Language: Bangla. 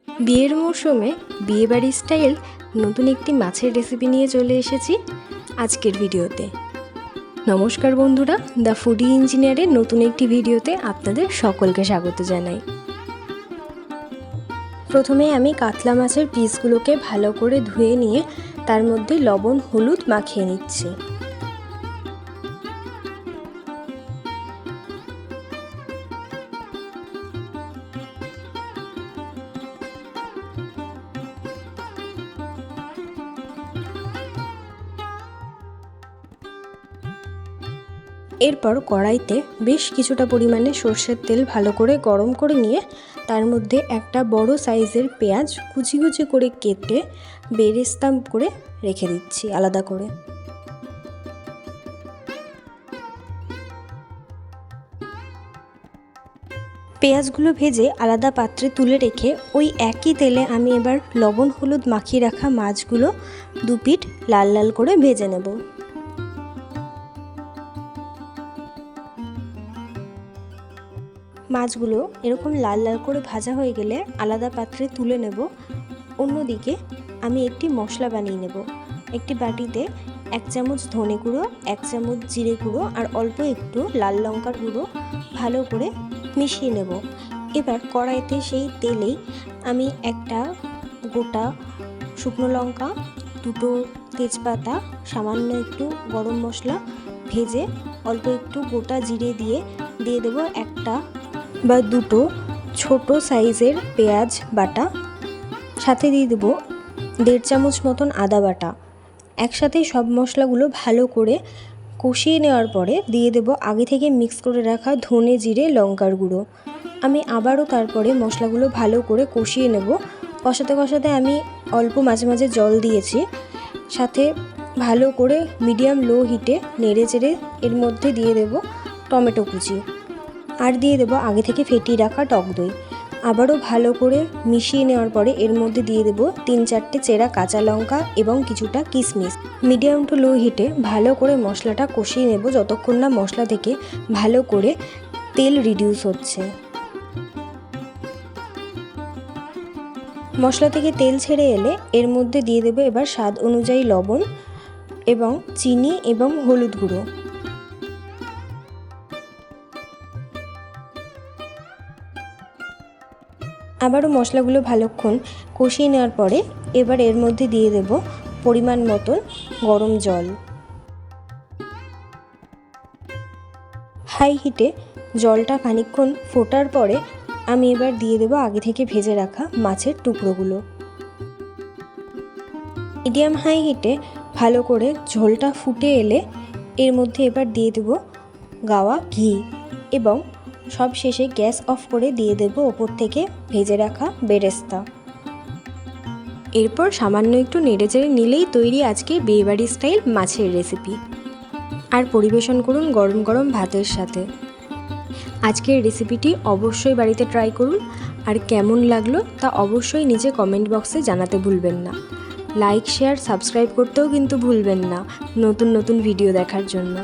বিয়ের মরশুমে বিয়েবাড়ি স্টাইল নতুন একটি মাছের রেসিপি নিয়ে চলে এসেছি আজকের ভিডিওতে। নমস্কার বন্ধুরা, দ্য ফুডি ইঞ্জিনিয়ারের নতুন একটি ভিডিওতে আপনাদের সকলকে স্বাগত জানাই। প্রথমে আমি কাতলা মাছের পিসগুলোকে ভালো করে ধুয়ে নিয়ে তার মধ্যে লবণ হলুদ মাখিয়ে নিচ্ছি। এরপর কড়াইতে বেশ কিছুটা পরিমাণে সর্ষের তেল ভালো করে গরম করে নিয়ে তার মধ্যে একটা বড় সাইজের পেঁয়াজ কুচি কুচি করে কেটে বেরেস্তা করে রেখে দিচ্ছি আলাদা করে। পেঁয়াজগুলো ভেজে আলাদা পাত্রে তুলে রেখে ওই একই তেলে আমি এবার লবণ হলুদ মাখিয়ে রাখা মাছগুলো দু পিঠ লাল লাল করে ভেজে নেব। মাছগুলো এরকম লাল লাল করে ভাজা হয়ে গেলে আলাদা পাত্রে তুলে নেব। অন্যদিকে আমি একটি মশলা বানিয়ে নেব। একটি বাটিতে 1 চামচ ধনে গুঁড়ো, 1 চামচ জিরে গুঁড়ো আর অল্প একটু লাল লঙ্কার গুঁড়ো ভালো করে মিশিয়ে নেব। এবার কড়াইতে সেই তেলেই আমি একটা গোটা শুকনো লঙ্কা, দুটো তেজপাতা, সামান্য একটু গরম মশলা ভেজে অল্প একটু গোটা জিরে দিয়ে দেব একটা বা দুটো ছোট সাইজের পেঁয়াজ বাটা, সাথে দিয়ে দেবো 1.5 চামচ মতন আদা বাটা। একসাথে সব মশলাগুলো ভালো করে কষিয়ে নেওয়ার পরে দিয়ে দেব আগে থেকে মিক্স করে রাখা ধনে জিরে লঙ্কার গুঁড়ো। আমি আবারও তারপরে মশলাগুলো ভালো করে কষিয়ে নেব। কষাতে কষাতে আমি অল্প মাঝে মাঝে জল দিয়েছি, সাথে ভালো করে মিডিয়াম লো হিটে নেড়ে চেড়ে এর মধ্যে দিয়ে দেব টমেটো কুচি আর দিয়ে দেব আগে থেকে ফেটিয়ে রাখা টক দই। আবারও ভালো করে মিশিয়ে নেওয়ার পরে এর মধ্যে দিয়ে দেব 3-4টে চেরা কাঁচা লঙ্কা এবং কিছুটা কিশমিশ। মিডিয়াম টু লো হিটে ভালো করে মশলাটা কষিয়ে নেব যতক্ষণ না মশলা থেকে ভালো করে তেল রিডিউস হচ্ছে। মশলা থেকে তেল ছেড়ে এলে এর মধ্যে দিয়ে দেব এবার স্বাদ অনুযায়ী লবণ এবং চিনি এবং হলুদ গুঁড়ো। আবারও মশলাগুলো ভালোক্ষণ কষিয়ে নেওয়ার পরে এবার এর মধ্যে দিয়ে দেব পরিমাণ মতন গরম জল। হাই হিটে জলটা খানিকক্ষণ ফোটার পরে আমি এবার দিয়ে দেব আগে থেকে ভেজে রাখা মাছের টুকরোগুলো। মিডিয়াম হাই হিটে ভালো করে ঝোলটা ফুটে এলে এর মধ্যে এবার দিয়ে দেব গাওয়া ঘি এবং সব শেষে গ্যাস অফ করে দিয়ে দেব ওপর থেকে ভেজে রাখা বেরেস্তা। এরপর সামান্য একটু নেড়েচেড়ে নিলেই তৈরি আজকে বিয়েবাড়ি স্টাইল মাছের রেসিপি। আর পরিবেশন করুন গরম গরম ভাতের সাথে। আজকের রেসিপিটি অবশ্যই বাড়িতে ট্রাই করুন, আর কেমন লাগলো তা অবশ্যই নিচে কমেন্ট বক্সে জানাতে ভুলবেন না। লাইক শেয়ার সাবস্ক্রাইব করতেও কিন্তু ভুলবেন না নতুন নতুন ভিডিও দেখার জন্য।